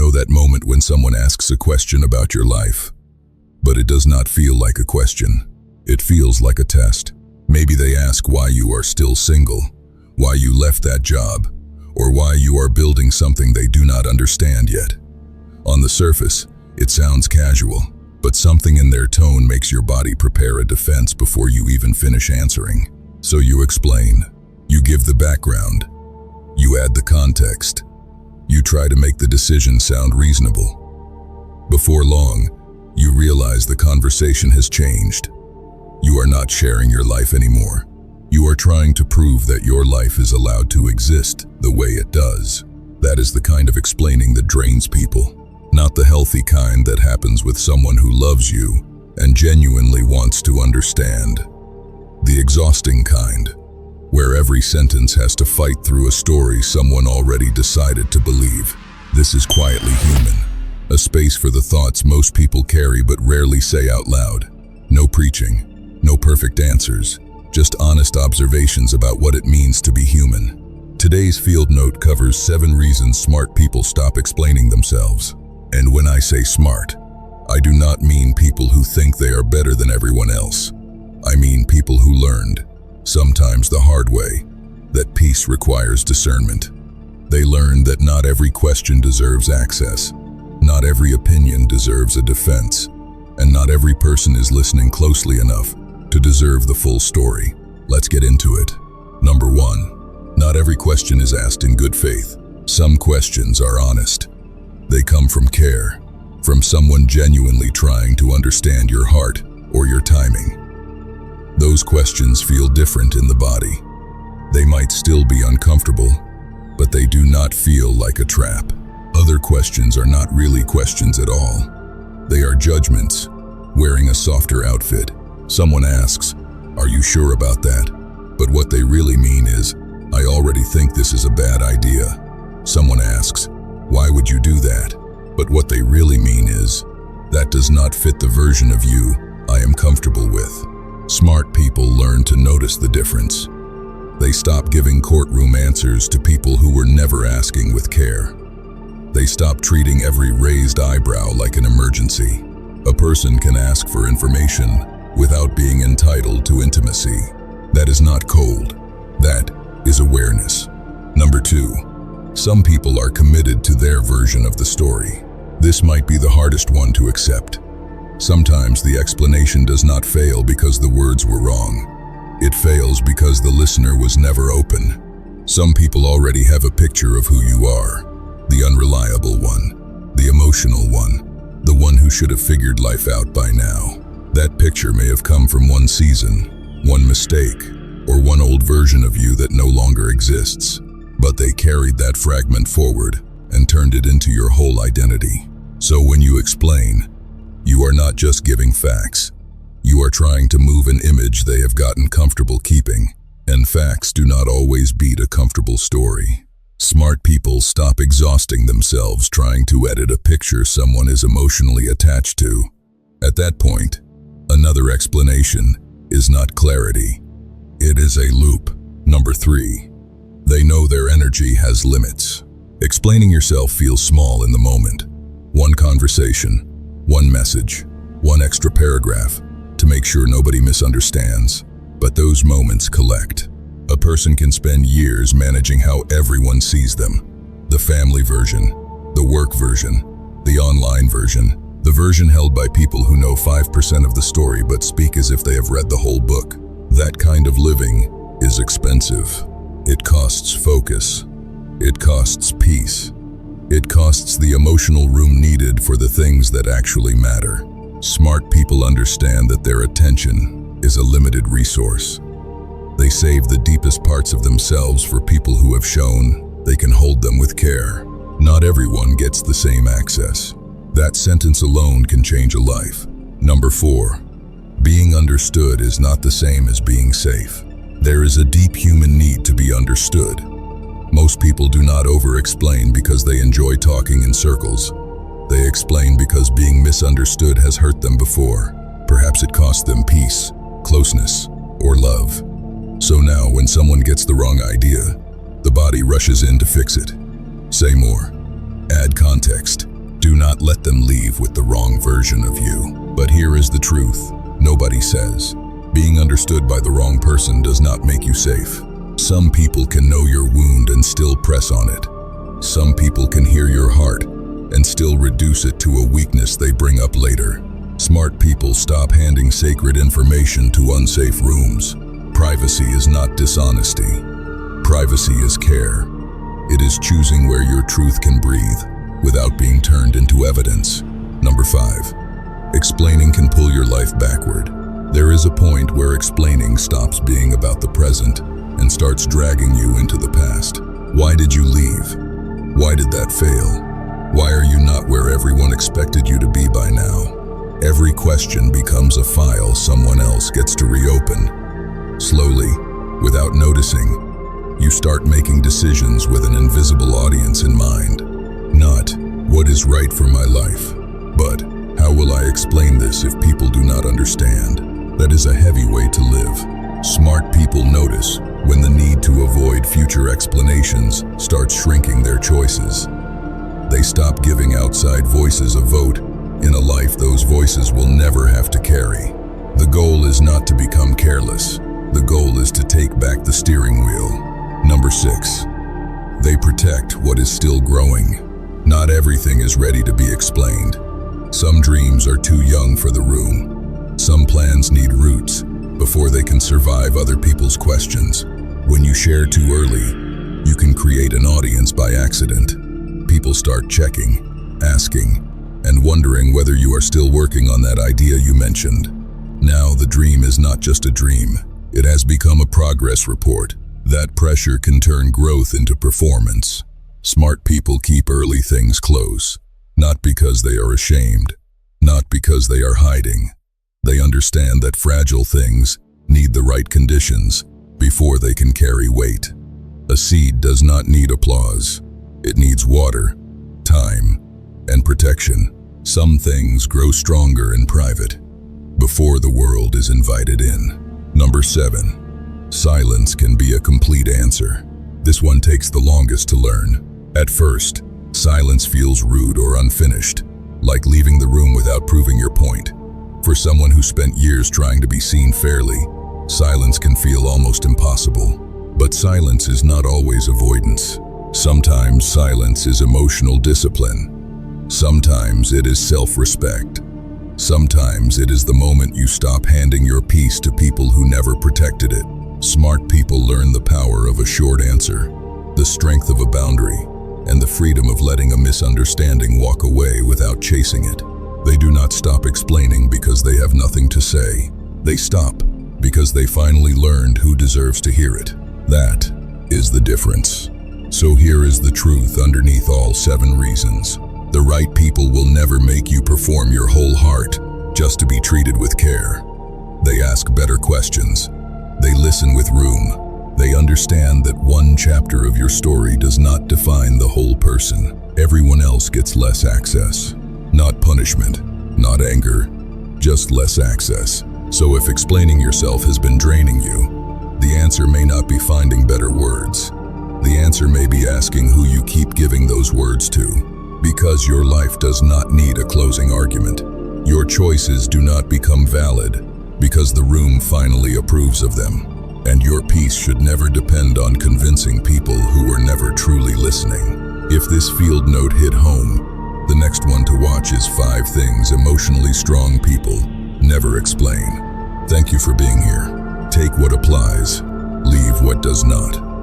know that moment when someone asks a question about your life, but it does not feel like a question. It feels like a test. Maybe they ask why you are still single, why you left that job, or why you are building something they do not understand yet. On the surface, it sounds casual, but something in their tone makes your body prepare a defense before you even finish answering. So you explain, you give the background, you add the context, you try to make the decision sound reasonable. Before long, you realize the conversation has changed. You are not sharing your life anymore. You are trying to prove that your life is allowed to exist the way it does. That is the kind of explaining that drains people, not the healthy kind that happens with someone who loves you and genuinely wants to understand. The exhausting kind, where every sentence has to fight through a story someone already decided to believe. This is quietly human, a space for the thoughts most people carry but rarely say out loud. No preaching, no perfect answers, just honest observations about what it means to be human. Today's field note covers 7 reasons smart people stop explaining themselves. And when I say smart, I do not mean people who think they are better than everyone else. I mean people who learned, sometimes the hard way, that peace requires discernment. They learned that not every question deserves access, not every opinion deserves a defense, and not every person is listening closely enough to deserve the full story. Let's get into it. Number 1, not every question is asked in good faith. Some questions are honest. They come from care, from someone genuinely trying to understand your heart or your timing. Those questions feel different in the body. They might still be uncomfortable, but they do not feel like a trap. Other questions are not really questions at all. They are judgments, wearing a softer outfit. Someone asks, "Are you sure about that?" But what they really mean is, "I already think this is a bad idea." Someone asks, "Why would you do that?" But what they really mean is, "That does not fit the version of you I am comfortable with." Smart people learn to notice the difference. They stop giving courtroom answers to people who were never asking with care. They stop treating every raised eyebrow like an emergency. A person can ask for information without being entitled to intimacy. That is not cold. That is awareness. Number 2, some people are committed to their version of the story. This might be the hardest one to accept. Sometimes the explanation does not fail because the words were wrong. It fails because the listener was never open. Some people already have a picture of who you are. The unreliable one, the emotional one, the one who should have figured life out by now. That picture may have come from one season, one mistake, or one old version of you that no longer exists. But they carried that fragment forward and turned it into your whole identity. So when you explain, you are not just giving facts. You are trying to move an image they have gotten comfortable keeping, and facts do not always beat a comfortable story. Smart people stop exhausting themselves trying to edit a picture someone is emotionally attached to. At that point, another explanation is not clarity. It is a loop. Number 3, they know their energy has limits. Explaining yourself feels small in the moment. One conversation, one message, one extra paragraph to make sure nobody misunderstands. But those moments collect. A person can spend years managing how everyone sees them. The family version, the work version, the online version, the version held by people who know 5% of the story but speak as if they have read the whole book. That kind of living is expensive. It costs focus. It costs peace. It costs the emotional room needed for the things that actually matter. Smart people understand that their attention is a limited resource. They save the deepest parts of themselves for people who have shown they can hold them with care. Not everyone gets the same access. That sentence alone can change a life. Number 4, being understood is not the same as being safe. There is a deep human need to be understood. Most people do not over-explain because they enjoy talking in circles. They explain because being misunderstood has hurt them before. Perhaps it cost them peace, closeness, or love. So now when someone gets the wrong idea, the body rushes in to fix it. Say more. Add context. Do not let them leave with the wrong version of you. But here is the truth. Nobody says. Being understood by the wrong person does not make you safe. Some people can know your wound and still press on it. Some people can hear your heart and still reduce it to a weakness they bring up later. Smart people stop handing sacred information to unsafe rooms. Privacy is not dishonesty. Privacy is care. It is choosing where your truth can breathe without being turned into evidence. Number 5. Explaining can pull your life backward. There is a point where explaining stops being about the present and starts dragging you into the past. Why did you leave? Why did that fail? Why are you not where everyone expected you to be by now? Every question becomes a file someone else gets to reopen. Slowly, without noticing, you start making decisions with an invisible audience in mind. Not, what is right for my life, but, how will I explain this if people do not understand? That is a heavy way to live. Smart people notice when the need to avoid future explanations starts shrinking their choices. They stop giving outside voices a vote in a life those voices will never have to carry. The goal is not to become careless. The goal is to take back the steering wheel. Number 6. They protect what is still growing. Not everything is ready to be explained. Some dreams are too young for the room. Some plans need roots before they can survive other people's questions. When you share too early, you can create an audience by accident. People start checking, asking, and wondering whether you are still working on that idea you mentioned. Now the dream is not just a dream. It has become a progress report. That pressure can turn growth into performance. Smart people keep early things close, not because they are ashamed, not because they are hiding. They understand that fragile things need the right conditions before they can carry weight. A seed does not need applause. It needs water, time, and protection. Some things grow stronger in private, before the world is invited in. Number 7. Silence can be a complete answer. This one takes the longest to learn. At first, silence feels rude or unfinished, like leaving the room without proving your point. For someone who spent years trying to be seen fairly, silence can feel almost impossible. But silence is not always avoidance. Sometimes silence is emotional discipline. Sometimes it is self-respect. Sometimes it is the moment you stop handing your peace to people who never protected it. Smart people learn the power of a short answer, the strength of a boundary, and the freedom of letting a misunderstanding walk away without chasing it. They do not stop explaining because they have nothing to say. They stop because they finally learned who deserves to hear it. That is the difference. So here is the truth underneath all 7 reasons. The right people will never make you perform your whole heart just to be treated with care. They ask better questions. They listen with room. They understand that one chapter of your story does not define the whole person. Everyone else gets less access. Not punishment, not anger, just less access. So if explaining yourself has been draining you, the answer may not be finding better words. The answer may be asking who you keep giving those words to. Because your life does not need a closing argument. Your choices do not become valid because the room finally approves of them. And your peace should never depend on convincing people who were never truly listening. If this field note hit home, the next one to watch is 5 things emotionally strong people never explain. Thank you for being here. Take what applies, leave what does not.